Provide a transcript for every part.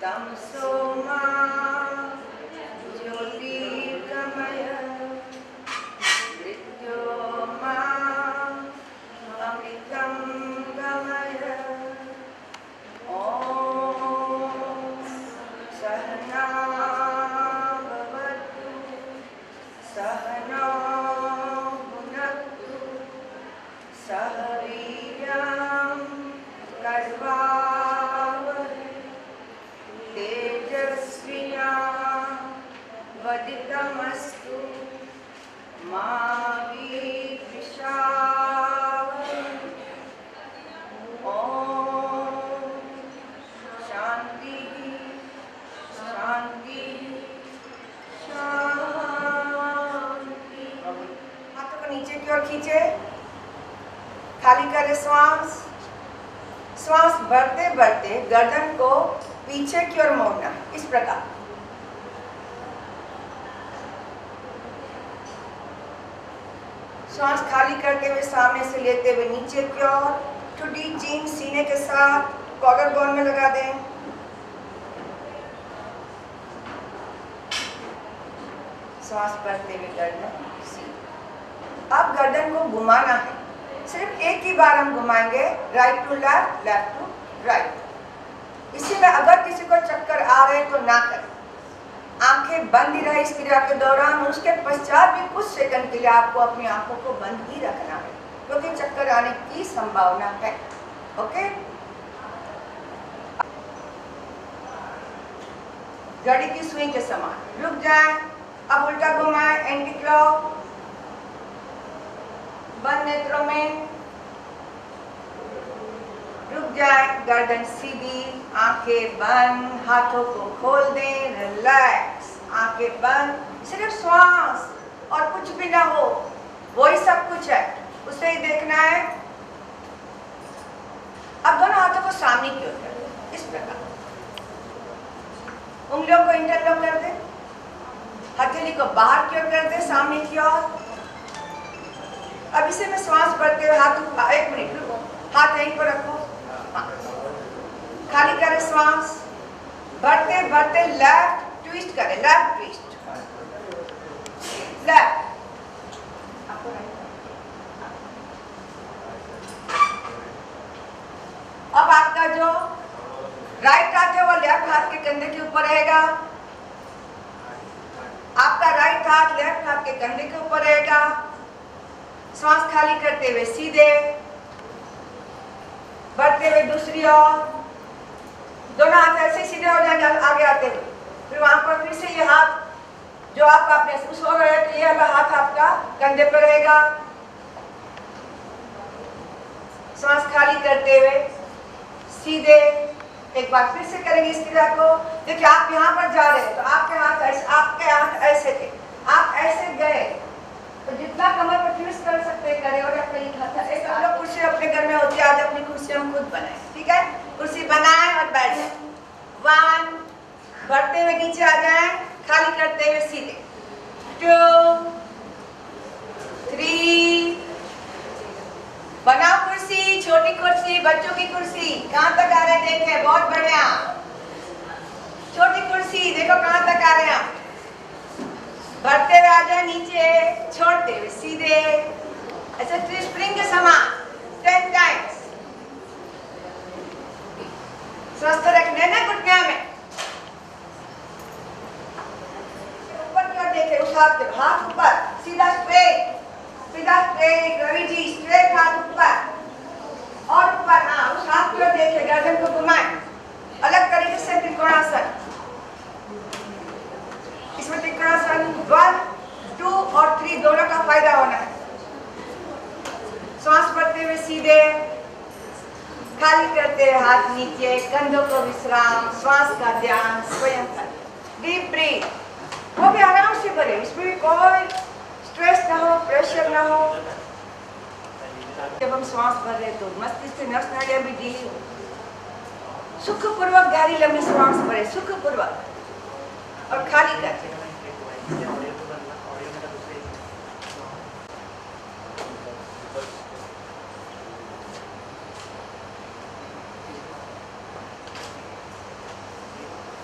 तमसो मा ज्योतिर्गमय मृत्योर्मा अमृतं गमय। ॐ सहना भवतु सहनौ भुनक्तु सह वीर्यं कर्वावहै तेजस्विनावधीतमस्तु मा विद्विषावहै। ॐ शांति शांति शांति। हाथों को नीचे की ओर खींचे, खाली करें श्वास। श्वास बढ़ते बढ़ते गर्दन को पीछे की ओर मोड़ना इस प्रकार। श्वास खाली करते हुए सामने से लेते हुए नीचे की ओर, ठुड्डी चीन सीने के साथ कॉलर बोन में लगा दें। श्वास बढ़ते हुए गर्दन सीने। अब गर्दन को घुमाना है, सिर्फ एक ही बार हम घुमाएंगे, right to left, left to right. इसी में अगर किसी को चक्कर आ रहे हैं तो ना करें, आंखें बंद ही रहे इस क्रिया के दौरान। उसके पश्चात भी कुछ सेकंड के लिए आपको अपनी आंखों को बंद ही रखना है, क्योंकि चक्कर आने की संभावना है। ओके, घड़ी की सुई के समान रुक जाएं। अब उल्टा घुमाएं, एंटी क्लॉक, बंद नेत्रों में रुक जाए, गर्दन सीधी, आंखें बंद, हाथों को खोल दें, रिलैक्स, आंखें बंद। सिर्फ श्वास और कुछ भी ना हो, वही सब कुछ है, उसे ही देखना है। अब दोनों हाथों को सामने की ओर कर दें इस प्रकार, उंगलियों को इंटरलॉक कर दें, हथेली को बाहर की ओर कर दें, सामने की ओर। अब इसे में श्वास बढ़ते हुए हाथ, एक मिनट रुको, हाथ यहीं पर रखो, खाली करें श्वास। बढ़ते बढ़ते लेफ्ट ट्विस्ट करें, लेफ्ट ट्विस्ट, लेफ्ट। अब आपका जो राइट हाथ है वो लेफ्ट हाथ के कंधे के ऊपर रहेगा, आपका राइट हाथ लेफ्ट हाथ के कंधे के ऊपर रहेगा। श्वास खाली करते हुए सीधे, बढ़ते हुए दूसरी ओर, दोनों हाथ ऐसे सीधे हो जाएंगे आगे आते हुए। फिर वहां पर फिर से ये हाथ जो आप आपने सो रहे तो ये वाला हाथ आपका कंधे पर रहेगा। श्वास खाली करते हुए सीधे, एक बार फिर से करेंगे इस क्रिया को। देखिए आप यहाँ पर जा रहे हैं तो आपके हाथ ऐसे थे, आप ऐसे गए तो जितना कमर पर ट्विस्ट कर सकते करें और अपने एक हम लोग कुर्सी अपने घर में होती है, आज अपनी कुर्सी हम खुद बनाए, ठीक है। कुर्सी बनाएं और बैठ जाए। 1, बढ़ते हुए नीचे आ जाएं, खाली करते हुए सीधे। 2, 3, बनाओ कुर्सी, छोटी कुर्सी, बच्चों की कुर्सी, कहाँ तक आ रहे हैं देखें, बहुत बढ़िया। छोटी कुर्सी देखो कहाँ तक आ रहे हैं आप। बढ़ते हुए आ जाए नीचे, छोड़ते हुए सीधे, ऐसे स्प्रिंग के समान 10 टाइम्स। स्वस्थ रखने ना घुटने में, ऊपर की ओर देखे, उस हाथ के हाथ ऊपर, सीधा स्ट्रेट, सीधा स्ट्रेट। रवि जी स्ट्रेट हाथ ऊपर और ऊपर, हाँ उस हाथ की ओर देखे, गर्दन को घुमाएं अलग तरीके से, त्रिकोणासन। इसमें त्रिकोणासन 1, 2 और 3 दोनों का फायदा होना है। श्वास बढ़ते हुए सीधे, खाली करते हुए हाथ नीचे, कंधों को विश्राम, श्वास का ध्यान स्वयं पर। डीप ब्रीथ, वो भी आराम से करें, इसमें भी कोई स्ट्रेस ना हो, प्रेशर ना हो। जब हम श्वास भर रहे तो मस्तिष्क से नस नालियां भी ढीली हो। सुखपूर्वक गहरी लंबी श्वास भरे, सुखपूर्वक, और खाली करते।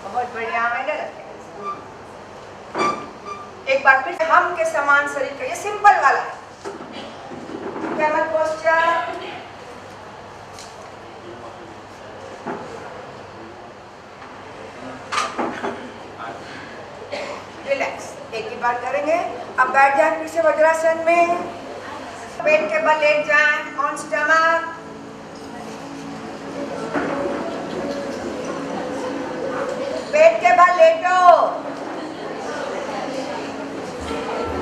बहुत बढ़िया, मैंने रखे। एक बार फिर हम के समान शरीर का, ये सिंपल वाला है। कैमल पोस्चर, रिलैक्स, एक ही बार करेंगे। अब बैठ जाए फिर से वज्रासन में, पेट के बल लेट जाए ऑन स्टमक। पेट के बल लेटो।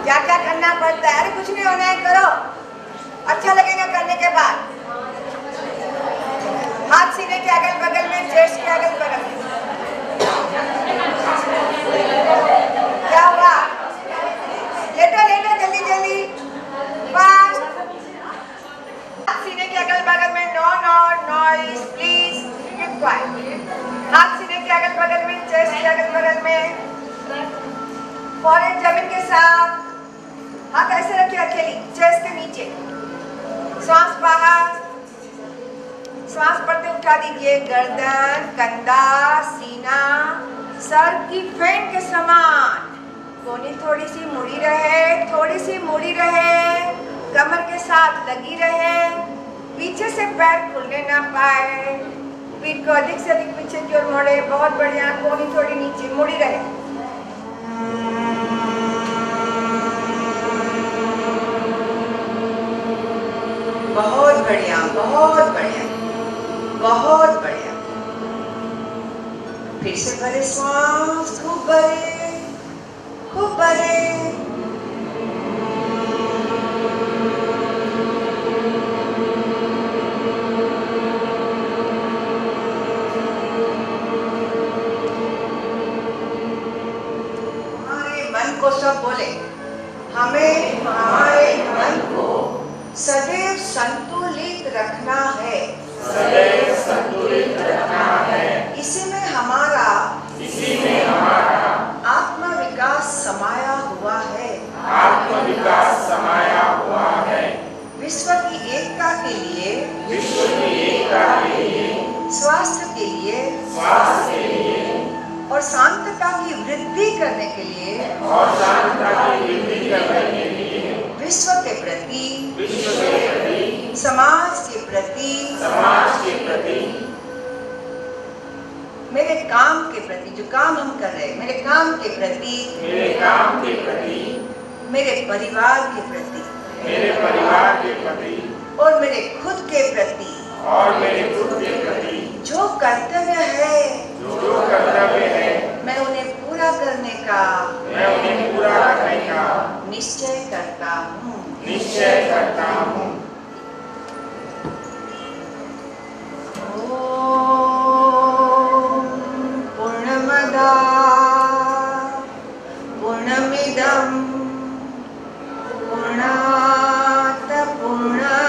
क्या क्या करना पड़ता है? अरे कुछ नहीं होना है, करो, अच्छा लगेगा करने के बाद। हाथ सीने के अगल बगल में, चेस्ट के अगल बगल में। क्या हुआ? लेटो लेटो, जल्दी जल्दी, फास्ट। हाथ सीने के अगल बगल में, no no noise, please keep quiet. हाथ सीने के अगल बगल में, चेस्ट के अगल बगल में, फॉरहेड जमीन के साथ, हाथ ऐसे रखिए अकेली, चेस्ट के नीचे। सांस बाहर, सांस पड़ते उठा दीजिए गर्दन, कंधा, सीना सर की फेन के समान। कोहनी थोड़ी सी मुड़ी रहे, थोड़ी सी मुड़ी रहे, कमर के साथ लगी रहे, पीछे से पैर खुलने ना पाए, पीठ को अधिक से अधिक पीछे की ओर मोड़े। बहुत बढ़िया, कोहनी थोड़ी नीचे मुड़ी रहे। बहुत बढ़िया, बहुत बढ़िया, बहुत बढ़िया। फिर से भरे सांस, खूब भरे, खूब भरे। हमारे मन को सब बोले, हमें हमारे मन को सदैव संतुलित रखना है, सदैव संतुलित रखना है। इसी में हमारा आत्म विकास समाया हुआ है, आत्म विकास समाया हुआ है। विश्व की एकता के लिए, स्वास्थ्य के लिए, और शांतता की वृद्धि करने के लिए, विश्व के प्रति, समाज के प्रति, मेरे काम के प्रति, जो काम हम कर रहे हैं, मेरे काम के प्रति, मेरे परिवार के प्रति, और मेरे खुद के प्रति, जो कर्तव्य है, मैं उन्हें पूरा करने का निश्चय करता हूँ। पूर्णमदा पूर्णमिदं पूर्णात् पूर्णमुदच्यते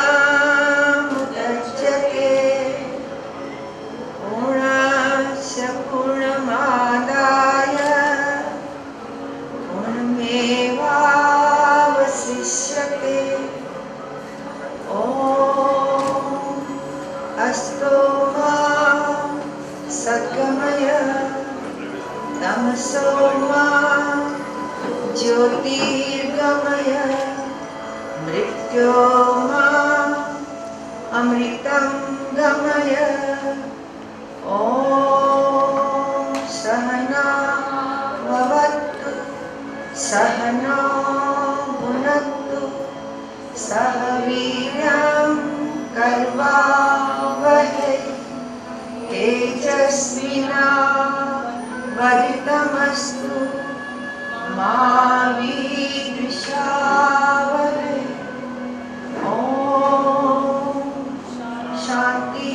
पूर्णस्य पूर्णमादाय पूर्णमेवावशिष्यते। अस्तो मा सद्गमय तमसो मा ज्योतिर्गमय मृत्योर्मा अमृतं गमय। ॐ सहना भवतु सहना भुनक्तु सह वीर्यं कर्वावहै तेजस्विनावधीतमस्तु मा विद्विषावहै। ॐ शांति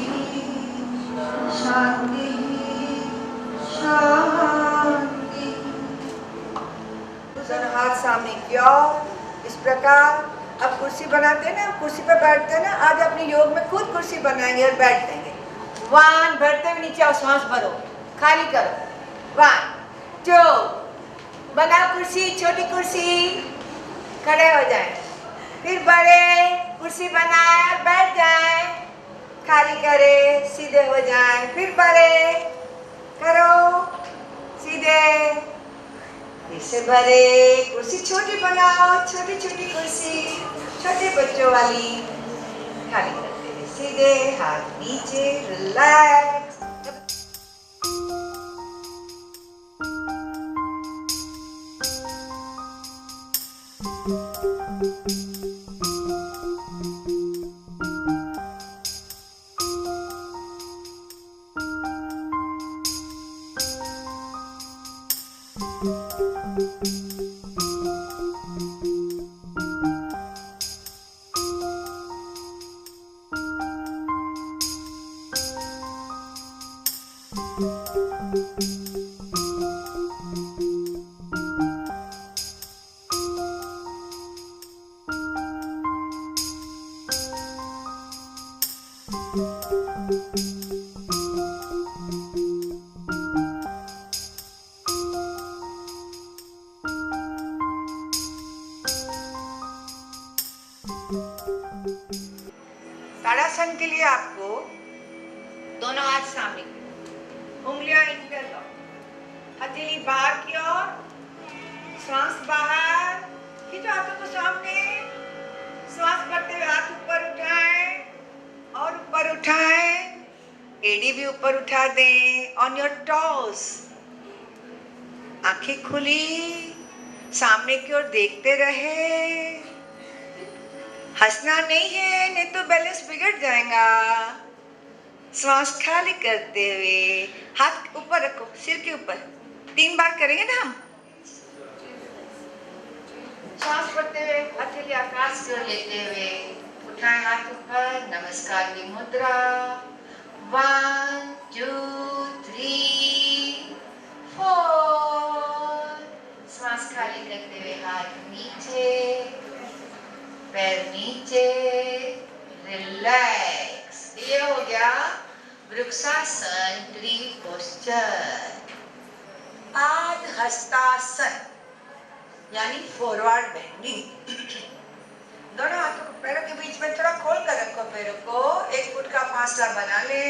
शांति शांति। हाथ सामने किया इस प्रकार। अब कुर्सी बनाते हैं ना, कुर्सी पे बैठते हैं ना, आज अपने योग में खुद कुर्सी बनाएंगे और बैठ देंगे। 1 भरते हुए नीचे आओ, सांस भरो, खाली करो। 1 2 बना कुर्सी, छोटी कुर्सी, खड़े हो जाएं। फिर बड़े कुर्सी बनाए, बैठ जाएं, खाली करे, सीधे हो जाएं। फिर बड़े करो, भरे। कुर्सी छोटी बनाओ, छोटी छोटी कुर्सी, छोटे बच्चों वाली। खाली करते हुए सीधे, हाथ नीचे, रिलैक्स। ताड़ासन के लिए आपको दोनों हाथ सामने, उंगलियां इंटरलॉक, हथेली बाहर की ओर, सांस बाहर, खींचो हाथों को सामने, सांस भरते हुए हाथ ऊपर उठाएं और ऊपर उठाएं, एड़ी भी ऊपर उठा दें, ऑन योर टॉस, आंखें खुली, सामने की ओर देखते रहे, हंसना नहीं है, नहीं तो बैलेंस बिगड़ जाएगा। श्वास खाली करते हुए हाथ ऊपर रखो, सिर के ऊपर, 3 बार करेंगे ना हम। श्वास भरते हुए हथेली आकाश की ओर लेते हुए उठाएं हाथ ऊपर, नमस्कार की मुद्रा। 1 2 3 4। श्वास खाली करते हुए हाथ नीचे, पैर नीचे, रिलैक्स। ये हो गया वृक्षासन, ट्री पोस्चर। आध हस्तासन यानी फॉरवर्ड बेंडिंग। दोनों हाथों को पैरों के बीच में थोड़ा खोल कर रखो, पैरों को 1 फुट का फासला बना ले।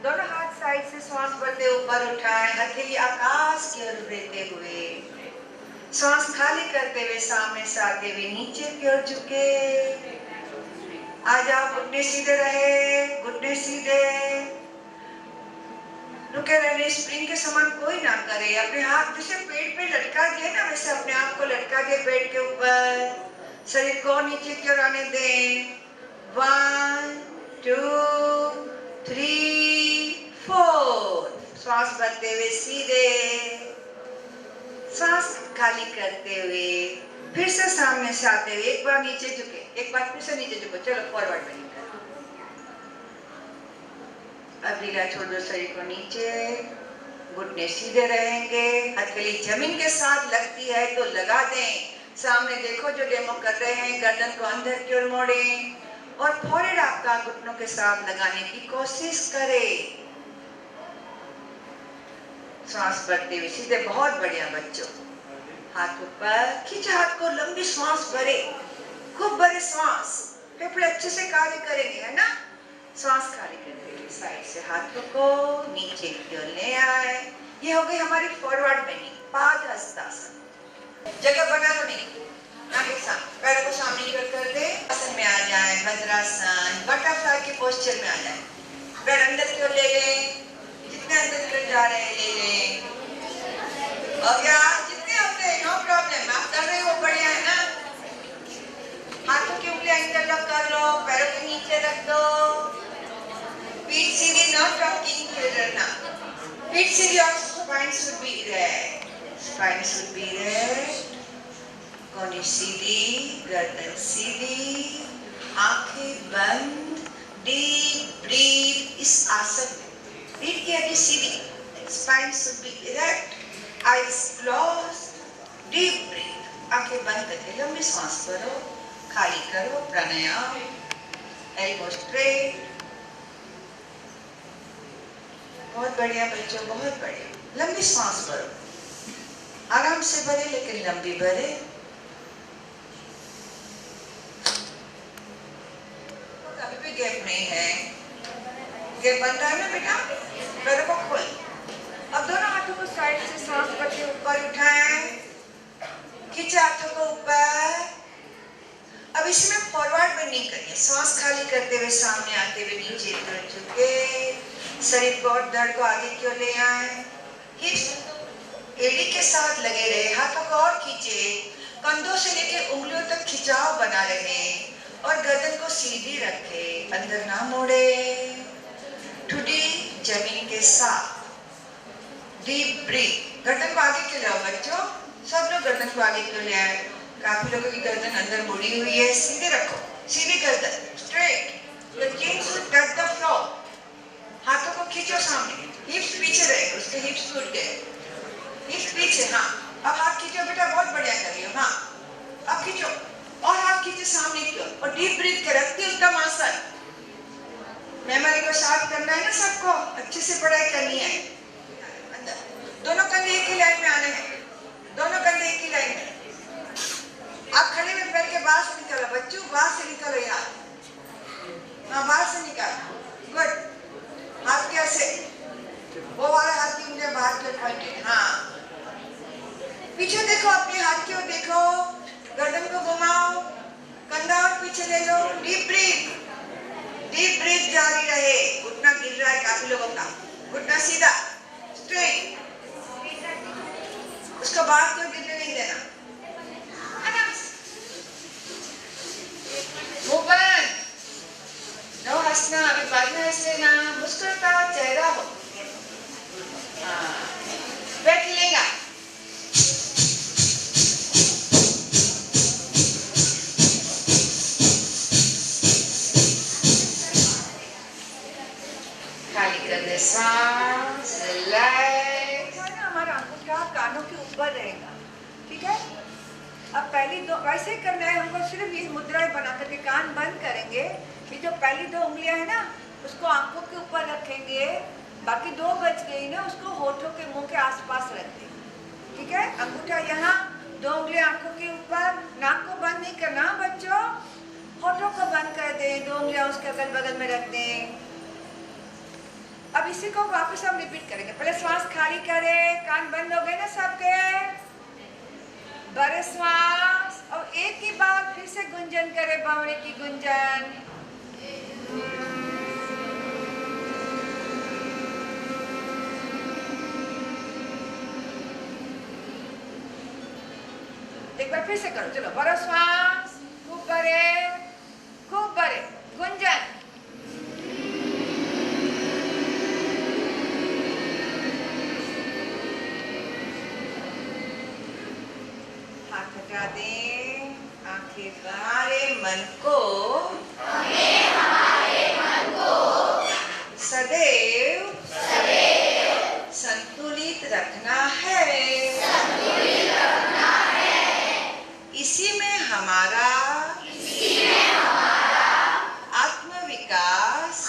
दोनों हाथ साइड से श्वास भरते ऊपर उठाएं, हथेली आकाश की ओर उड़ते हुए, श्वास खाली करते हुए सामने से आते हुए नीचे की ओर झुके। आज आप घुटने सीधे रहे, घुटने सीधे, रुके रहने, स्प्रिंग के समान कोई ना करे। अपने हाथ जैसे पेट पे लटका दिए ना, वैसे अपने आप को लटका दिए पेट के ऊपर, शरीर को नीचे की ओर आने दें। 1 2 3 4। श्वास भरते हुए सीधे, सांस खाली करते हुए फिर से सामने से आते हुए एक बार नीचे झुके, एक बार फिर से नीचे झुको। चलो फॉरवर्ड में अब ढीला छोड़ दो शरीर को नीचे, घुटने सीधे रहेंगे, हथेली जमीन के साथ लगती है तो लगा दें। सामने देखो जो डेमो कर रहे हैं, गर्दन को अंदर की ओर मोड़ें और फोrehead आपका घुटनों के साथ लगाने की कोशिश करें। सांस भरते हुए सीधे, बहुत बढ़िया बच्चों। हाथ ऊपर, खींचे हाथ को, लंबी सांस भरे, खूब भरे सांस, फेफड़े अच्छे से कार्य करेंगे, है ना। सांस खाली करते हुए साइड से हाथों को नीचे की ओर ले आए। ये हो गई हमारी फॉरवर्ड बेंडिंग, पाद हस्तासन। जगह बना लो नहीं, आगे सामने, पैरों को सामने की ओर कर दे, आसन में आ जाए, वज्रासन, बटरफ्लाई के पोस्चर में आ जाए। पैर अंदर की ओर ले लें, जितने अंदर की ओर जा रहे हैं ले लें। और क्या जितने होते हैं, नो प्रॉब्लम, आप कर रहे हो बढ़िया, है ना। हाथों की उंगलियां इंटरलॉक कर लो, पैरों के नीचे रख दो, पीठ सीधी, नॉट रॉकिंग, डरना। पीठ सीधी और spine should be erect, spine should be erect, कोहनी सीधी, गर्दन सीधी, आंखें बंद, डीप ब्रीथ। इस आसन में पीठ की हड्डी सीधी, spine should be erect, eyes closed, deep breath, आंखें बंद करके लंबी सांस भरो, खाली करो, प्राणायाम, elbow straight। बहुत बढ़िया बच्चों, बहुत बढ़िया। लंबी सांस भरो, आराम से भरे लेकिन लंबी भरे। कभी भी गैप नहीं है, गैप बन रहा है ना बेटा, पैरों को खोल। अब दोनों हाथों को साइड से सांस भरते ऊपर उठाएं, सामने आते हुए नीचे उतर चुके, शरीर को और धड़ को आगे क्यों ले आए, हिप्स एड़ी के साथ लगे रहे, हाथों को और खींचे, कंधों से लेकर उंगलियों तक खिंचाव बना रहे और गर्दन को सीधी रखे, अंदर ना मोड़े, ठुडी जमीन के साथ, डीप ब्रीथ, गर्दन को आगे क्यों ले आओ बच्चों, सब लोग गर्दन को आगे क्यों ले आए, काफी लोगों की गर्दन अंदर मुड़ी हुई है, सीधे रखो, सीधी गर्दन, straight, your chin should touch the floor, हाथों को खींचो सामने, हिप्स पीछे रहे, उसके हिप्स टूट गए, हिप्स पीछे, हाँ, अब हाथ खींचो बेटा, बहुत बढ़िया कर रही हो, हाँ, अब खींचो, और हाथ खींचे सामने की ओर, और डीप ब्रीथ कर, अति उत्तम आसन, मेमोरी को शार्प करना है ना सबको, अच्छे से पढ़ाई करनी है, अंदर, दोनों कंधे एक ही लाइन में आने हैं, दोनों कंधे एक ही लाइन में, आप खड़े में पैर के बाहर से निकालो बच्चों, बाहर से निकालो यार, हाँ बाहर से निकालो, गुड, हाथ कैसे, वो वाला हाथ की मुझे बाहर की ओर पॉइंटेड, हाँ, पीछे देखो, अपने हाथ की ओर देखो, गर्दन को घुमाओ, कंधा और पीछे ले लो, डीप ब्रीथ जारी रहे, घुटना गिर रहा है काफी लोगों का, घुटना सीधा, स्ट्रेट, उसको बाहर क्यों गिरने नहीं देना, मोबाइल, नो हंसना, अभी बाद में हंस लेना, मुस्कुराता चेहरा हो, हाँ, बैठ लेगा, खाली कर दे सांस, रिलैक्स, हमारा अंगूठा कानों के ऊपर रहेगा, ठीक है, अब पहली दो वैसे करना है हमको, सिर्फ ये मुद्राएं बना करके कान बंद करेंगे, ये जो पहली दो उंगलियां है ना उसको आंखों के ऊपर रखेंगे, बाकी दो बच गई ना उसको होठों के मुंह के आसपास रख देंगे, ठीक है, अंगूठा यहाँ, दो उंगलियां आंखों के ऊपर, नाक को बंद नहीं करना बच्चों, होठों को बंद कर दें, दो उंगलियां उसके अगल बगल में रख दें। अब इसी को वापस हम रिपीट करेंगे, पहले श्वास खाली करें, कान बंद हो गए ना सबके, बड़े श्वास, और एक ही बार फिर से गुंजन करें, बावड़े की गुंजन, एक बार फिर से करो, चलो बड़ा श्वास, खूब बड़े गुंजन, हाथ हटा दें, आंखें हमारे मन को सदैव संतुलित रखना है, इसी में हमारा आत्मविकास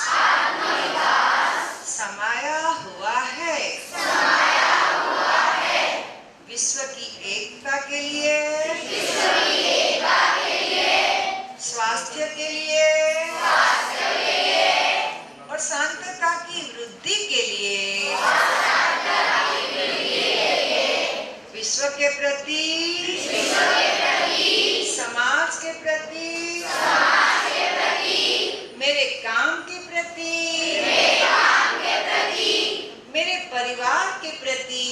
समाया हुआ है, विश्व की एकता के लिए, स्वास्थ्य के लिए और शांतता की वृद्धि के लिए, विश्व के प्रति, समाज के प्रति, मेरे काम के प्रति, मेरे परिवार के प्रति,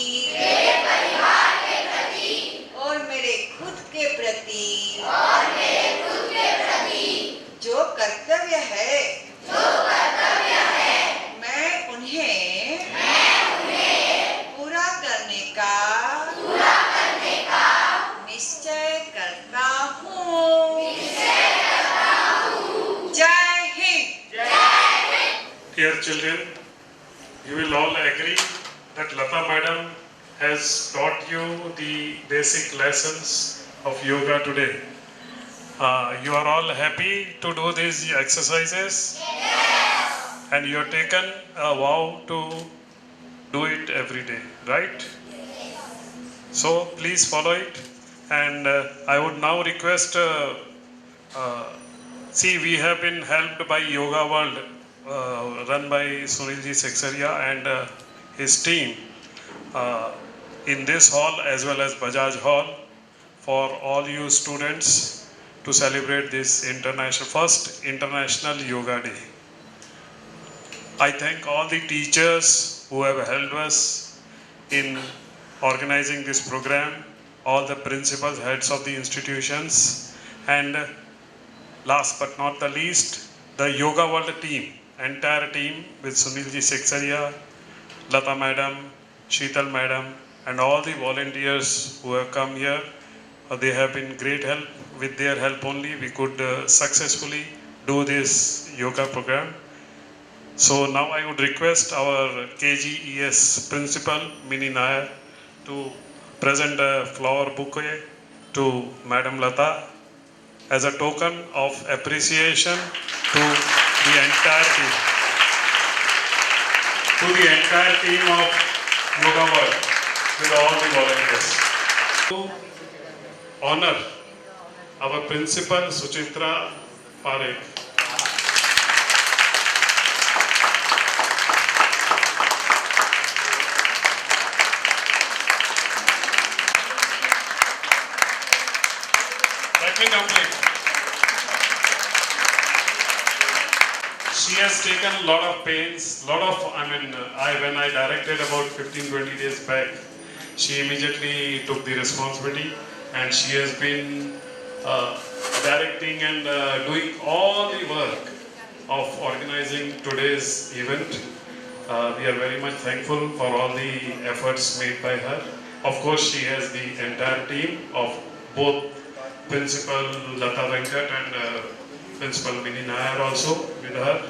और मेरे खुद के प्रति, जो कर्तव्य है, मैं उन्हें पूरा करने का निश्चय करता हूँ। जय Hind. Dear children, you will all agree that Lata Madam has taught you the basic lessons of yoga today. You are all happy to do these exercises? Yes. And you have taken a vow to do it every day, right? So please follow it. And I would now request, see, we have been helped by Yoga World, run by Sunilji Seksaria and his team in this hall as well as Bajaj Hall, for all you students to celebrate this first International Yoga Day. I thank all the teachers who have helped us in organizing this program, all the principals, heads of the institutions, and last but not the least, the Yoga World team, entire team with Sunilji Seksaria, Lata Madam, Sheetal Madam, and all the volunteers who have come here. They have been great help. With their help only, we could successfully do this yoga program. So now I would request our KGES principal, Mini Nair, to present a flower bouquet to Madam Lata as a token of appreciation to the entire team. To the entire team of Yoga World with all the volunteers. To honor our principal Suchitra Parekh. Let me complete. She has taken a lot of pains, when I directed about 15-20 days back, she immediately took the responsibility and she has been directing and doing all the work of organizing today's event. We are very much thankful for all the efforts made by her. Of course, she has the entire team of both Principal Lata Venkat and Principal Mini Nair also with her.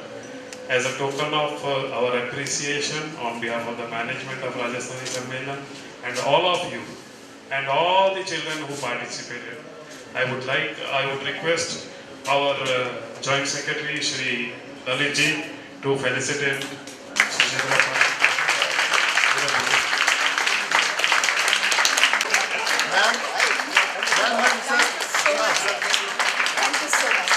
As a token of our appreciation on behalf of the management of Rajasthani Sammelan and all of you and all the children who participated, I would request our Joint Secretary Shri Lalit ji to felicitate Suchitra Parekh. Thank you so much.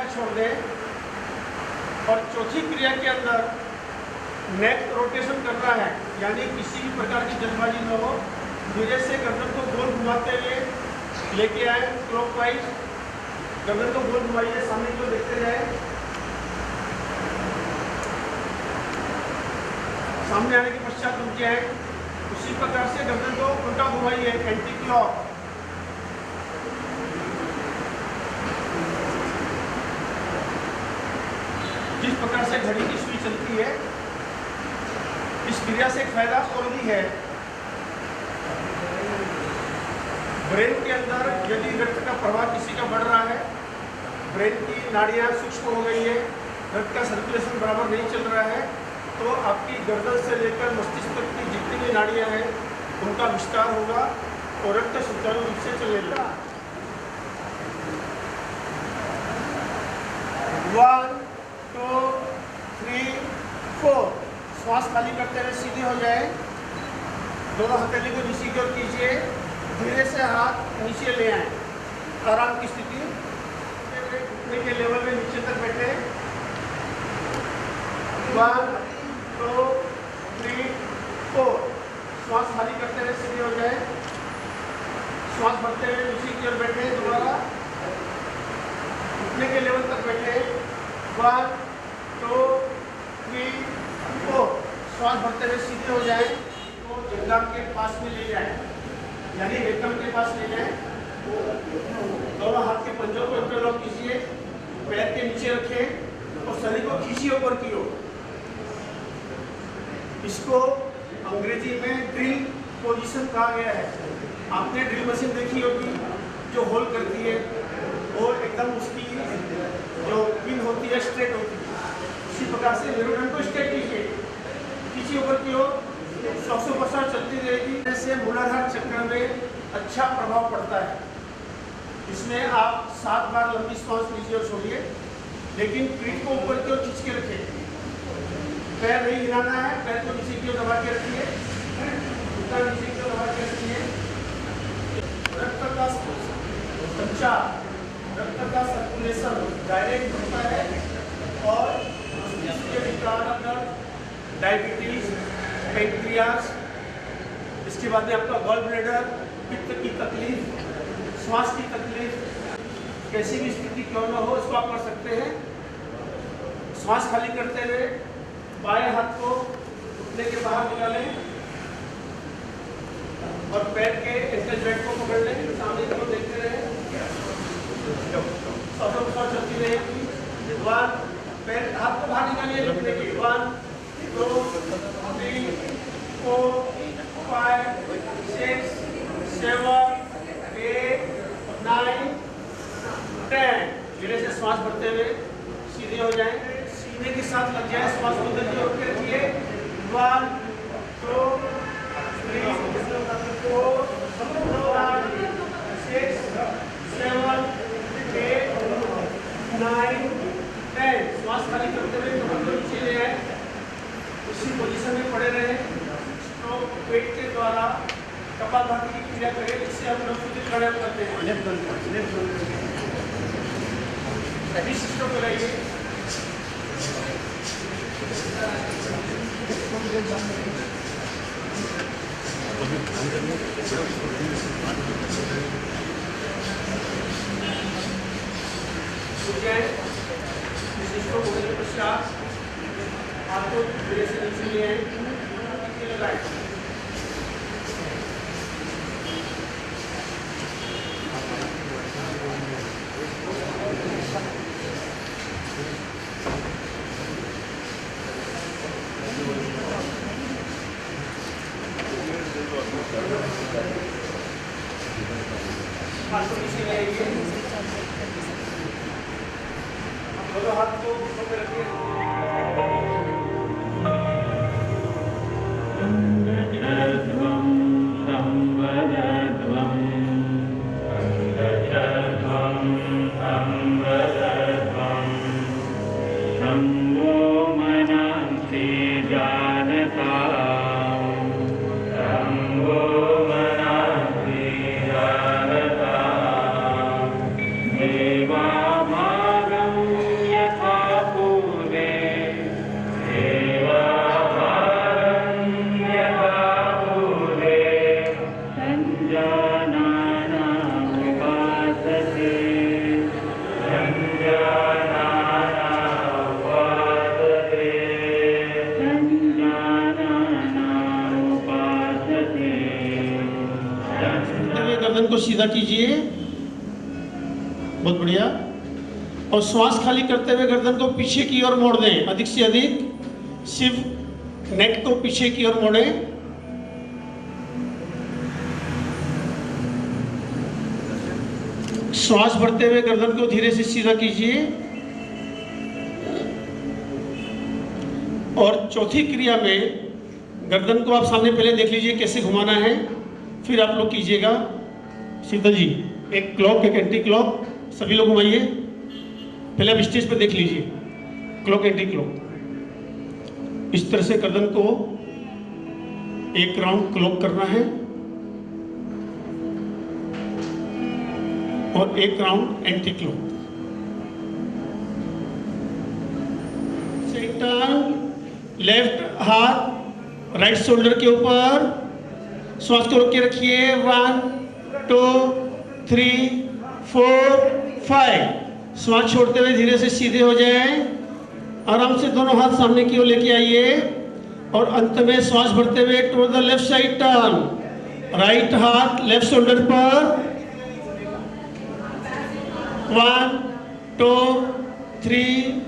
छोड़ दे और चौथी क्रिया के अंदर neck rotation करना है, यानी किसी भी प्रकार की जल्दबाजी न हो। धीरे से गर्दन को गोल घुमाते हुए लेके आए क्लॉकवाइज, गर्दन को गोल घुमाइए, सामने को देखते जाए। सामने आने के पश्चात रुक जाए। उसी प्रकार से गर्दन को उल्टा घुमाइए एंटी क्लॉक। जिस प्रकार से घड़ी की सुई चलती है, इस क्रिया से एक फायदा और भी है। ब्रेन के अंदर यदि रक्त का प्रवाह किसी का बढ़ रहा है, ब्रेन की नाड़ियां सूक्ष्म हो गई है, रक्त का सर्कुलेशन बराबर नहीं चल रहा है, तो आपकी गर्दन से लेकर मस्तिष्क तक की जितनी भी नाड़ियां हैं उनका विस्तार होगा और रक्त सुचारू रूप से चलेगा। 1 2 3 4 श्वास खाली करते हुए सीधे हो जाए। दोनों हथेली को नीचे की ओर कीजिए, धीरे से हाथ नीचे ले आए, आराम की स्थिति। घुटने के लेवल में नीचे तक बैठे। 1 2 3 4 श्वास खाली करते हुए सीधे हो जाए। श्वास भरते हुए नीचे की ओर बैठे। दोबारा घुटने के लेवल तक बैठे। 1 2 3 4 श्वास भरते हुए सीधे हो जाए। तो जंघा के पास में ले जाए, यानी रेक्टम के पास ले जाए। दोनों हाथ के पंजों को इंटरलॉक कीजिए, पैर के नीचे रखें और शरीर को खींचिए ऊपर की ओर। इसको अंग्रेजी में ड्रिल पोजीशन कहा गया है। आपने ड्रिल मशीन देखी होगी जो होल करती है, वो एकदम उसकी जो होती है स्ट्रेट होती है। इसी प्रकार से मेरुदंड को स्ट्रेट कीजिए, खींचिए ऊपर की ओर, श्वासोच्छ्वास चलती रहेगी। इससे मूलाधार चक्र में अच्छा प्रभाव पड़ता है। इसमें आप 7 बार लंबी सांस लीजिए और छोड़िए, लेकिन पीठ को ऊपर की ओर खींच के रखिए। पैर नहीं हिलाना है, पैर को नीचे की ओर दबा के रखिए, घुटना नीचे की ओर दबा के रखिए। रक्त का संचार, रक्त का सर्कुलेशन डायरेक्ट होता है और इसके विकार अंदर डायबिटीज, पैंक्रियास, इसके बाद में आपका गॉल ब्लैडर, पित्त की तकलीफ, श्वास की तकलीफ, कैसी भी स्थिति क्यों न हो, इसको आप कर सकते हैं। श्वास खाली करते हुए बाएं हाथ को घुटने के बाहर निकालें और पैर के एंकल जॉइंट को पकड़ लें, सामने की ओर देखते रहें, श्वासोच्छ्वास चलती रहेगी। 1, पैर हाथ को बाहर निकालिए, घुटने की 1, 2, 3, 4, 5, 6, 7, 8, 9, 10। धीरे से श्वास भरते हुए सीधे हो जाएं, सीने के साथ लग जाए, श्वास को अंदर की ओर रखिए। 1, 2, 3, 4, 5, 6, 7, 8, 9, 10। श्वास खाली करते हुए कमर को नीचे ले आए, उसी पोजीशन में पड़े रहे। स्ट्रोक पेट के द्वारा कपालभाति की क्रिया करें, इससे हम लोग खुद प्राणायाम करते हैं। अभी स्ट्रोक लगाइए। स्ट्रोक होने के पश्चात हाथ को धीरे से नीचे ले आए, लगाएं। हाथ को नीचे ले आइए, दोनों हाथ को ऊपर में रखिए। गर्दन को सीधा कीजिए, बहुत बढ़िया। और श्वास खाली करते हुए गर्दन को पीछे की ओर मोड़ दें, अधिक से अधिक। सिर्फ नेक को पीछे की ओर मोड़ें। श्वास भरते हुए गर्दन को धीरे से सीधा कीजिए। और चौथी क्रिया में गर्दन को आप सामने पहले देख लीजिए कैसे घुमाना है, फिर आप लोग कीजिएगा। शीतल जी, एक क्लॉक, एक एंटी क्लॉक, सभी लोग घुमाइए। पहले आप स्टेज पे देख लीजिए, क्लॉक, एंटी क्लॉक। इस तरह से गर्दन को एक राउंड क्लॉक करना है और एक round anti clock. Turn, left हाथ राइट शोल्डर के ऊपर, श्वास को रोक के रखिए। 1, 2, 3, 4, 5। श्वास छोड़ते हुए धीरे से सीधे हो जाएं। आराम से दोनों हाथ सामने की ओर लेके आइए और अंत में श्वास भरते हुए toward the left side turn. Right हाथ लेफ्ट शोल्डर पर। 1, 2, 3,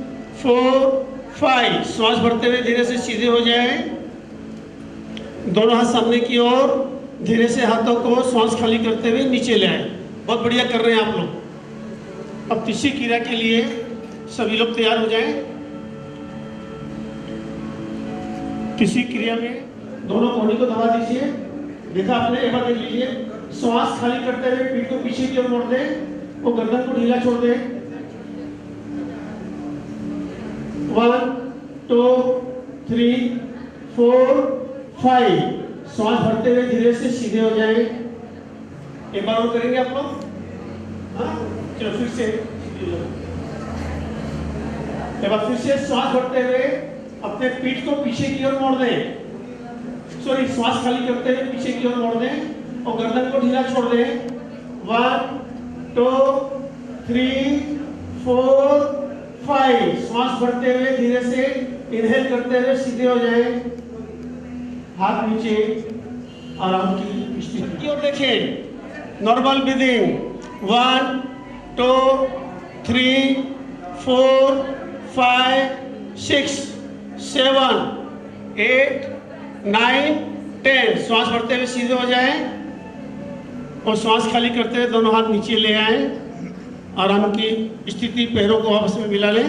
4, 5। श्वास भरते हुए धीरे से सीधे हो जाएं। दोनों हाथ सामने की ओर, धीरे से हाथों को श्वास खाली करते हुए नीचे ले आए। बहुत बढ़िया कर रहे हैं आप लोग। अब तीसरी क्रिया के लिए सभी लोग तैयार हो जाएं। किसी क्रिया में दोनों कोहनी को दबा दीजिए। देखा आपने, एक बार देख लीजिए। श्वास खाली करते हुए पीठ को पीछे की ओर मोड़ दें और गर्दन को ढीला छोड़ दें। 1 2 3 4 5। श्वास भरते हुए धीरे से सीधे हो जाएं। एक बार और करेंगे आप लोग। हाँ, चलो फिर से एक बार फिर से श्वास भरते हुए अपने पीठ को पीछे की ओर मोड़ दें। सॉरी, श्वास खाली करते हुए पीछे की ओर मोड़ दें और गर्दन को ढीला छोड़ दें। 1 2 3 4 5। श्वास भरते हुए धीरे से इनहेल करते हुए सीधे हो जाएं। हाथ नीचे, आराम की स्थिति की ओर देखें। Normal breathing. 1 2 3 4 5 6 7 8 9 10। श्वास भरते हुए सीधे हो जाएं और श्वास खाली करते हुए दोनों हाथ नीचे ले आएं। आराम की स्थिति, पैरों को आपस में मिला लें।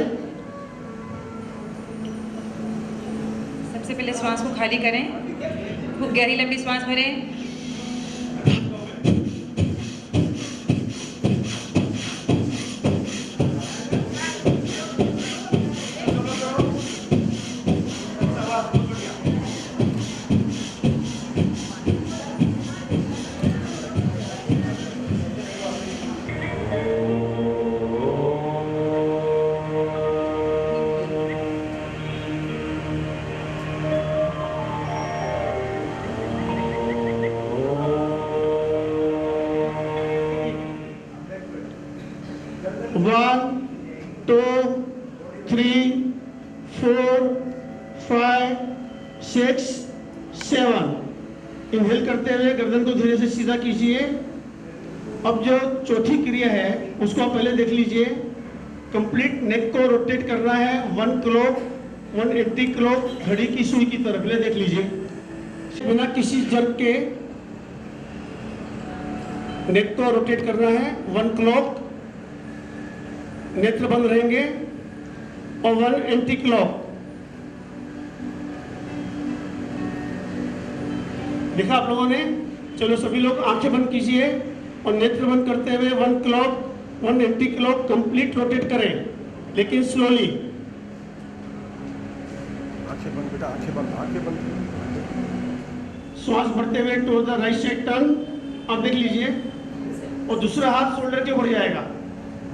सबसे पहले श्वास को खाली करें, खूब गहरी लंबी श्वास भरें। One, 2 3 4 5 6 7। इनहेल करते हुए गर्दन को धीरे से सीधा कीजिए। अब जो चौथी क्रिया है उसको आप पहले देख लीजिए। कंप्लीट नेक को रोटेट करना है 1 क्लॉक 180 क्लॉक घड़ी की सुई की तरफ। ले देख लीजिए, बिना किसी जर्क के नेक को रोटेट करना है 1 क्लॉक। नेत्र बंद रहेंगे और 1 एंटी क्लॉक। देखा आप लोगों ने? चलो सभी लोग आंखें बंद कीजिए और नेत्र बंद करते हुए 1 clock 1 anti clock complete rotate करें, लेकिन स्लोली। आंखें बंद बेटा, आंखें बंद, आंखें बंद। श्वास भरते हुए to the right side turn. आप देख लीजिए और दूसरा हाथ शोल्डर के ऊपर जाएगा।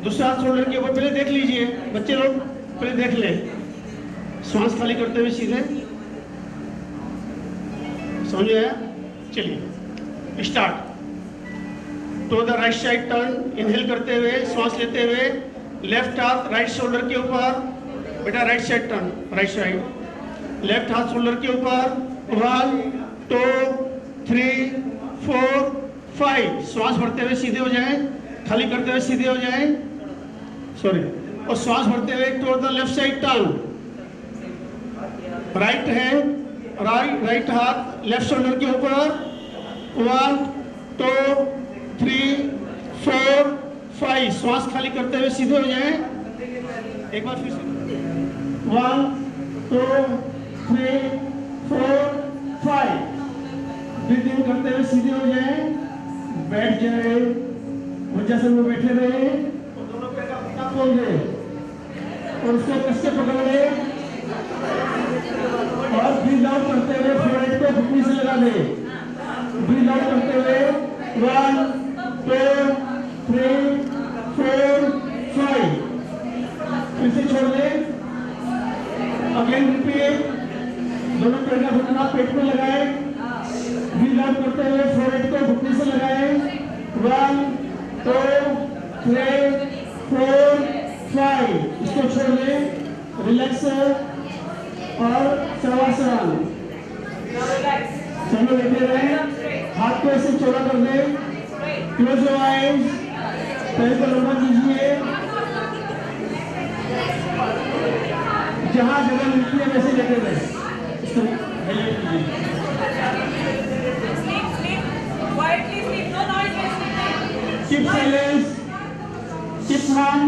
दूसरा हाथ शोल्डर के ऊपर, पहले देख लीजिए बच्चे लोग, पहले देख ले। श्वास खाली करते हुए सीधे, समझ आया? चलिए start. To the right side turn. Inhale करते हुए श्वास लेते हुए लेफ्ट हाथ राइट शोल्डर के ऊपर। बेटा right side turn, right side. Left हाथ शोल्डर के ऊपर। 1 2 3 4 5। श्वास भरते हुए सीधे हो जाएं, खाली करते हुए सीधे हो जाएं। सॉरी, और श्वास भरते हुए toward the left side turn. Right hand, right हाथ लेफ्ट शोल्डर के ऊपर। 1 2 3 4 5। श्वास खाली करते हुए सीधे हो जाएं। एक बार फिर से 1 2 3 4 5। ब्रीथिंग करते हुए सीधे हो जाएं, बैठ जाए, वज्रासन में बैठे रहे और दोनों पैर का पीछा खोल दे और उसको कस के पकड़ ले और ब्रीथ आउट करते हुए फोरहेड को घुटने से लगा दे। ब्रीथ आउट करते हुए 1 2 3 4 5। फिर से छोड़ दे। Again repeat. दोनों पैर का घुटना पेट में लगाए। ब्रीथ आउट करते हुए फोरहेड को घुटने से लगाए। 1 2 3 4 5। इसको छोड़ दे। रिलैक्स और शवासन। चलो बैठे रहे, हाथ को ऐसे चौड़ा कर दे। Close your eyes. पैर को लंबा कीजिए, जहां जगह मिलती है वैसे लेटे रहे। इसको हाईलाइट कीजिए। Keep silence, keep calm,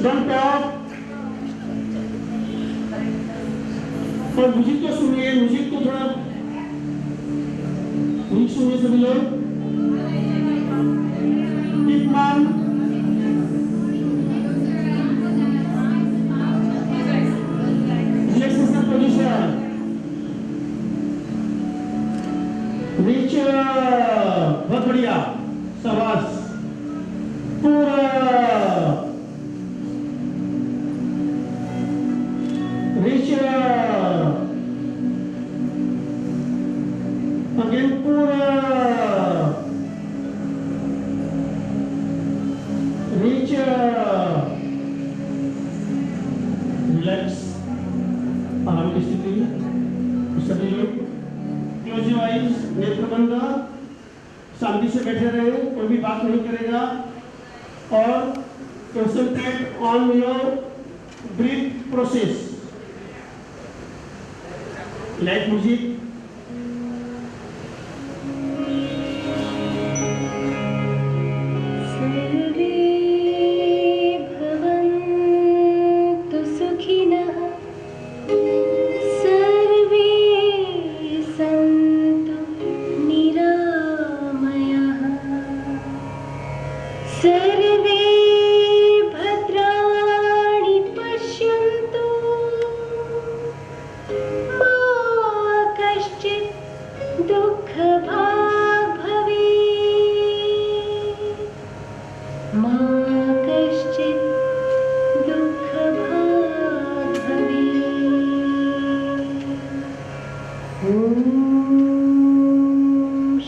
don't talk. और म्यूजिक को सुनिए, म्यूजिक को थोड़ा म्यूजिक सुनिए सभी लोग। टिपमान रिलैक्सेशन पोजीशन, रीच, बहुत बढ़िया, शाबाश, पूरा रीच, अगेन पूरा रीच, रिलैक्स, आराम की स्थिति। सभी लोग क्लोज योर आईज, नेत्र बंद, शांति से बैठे रहे, कोई भी बात नहीं करेगा और concentrate on your breath process. Light music. सर्वे भवन्तु सुखिनः, सर्वे सन्तु निरामयाः, सर्वे भद्राणि पश्यन्तु, मा कश्चित् दुःखभाग् भवेत्, मा कश्चित् दुःखभाग् भवेत्। ॐ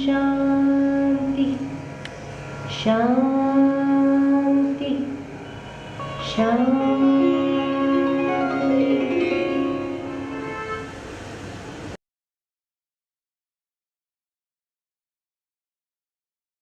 शान्ति शान्ति शान्ति।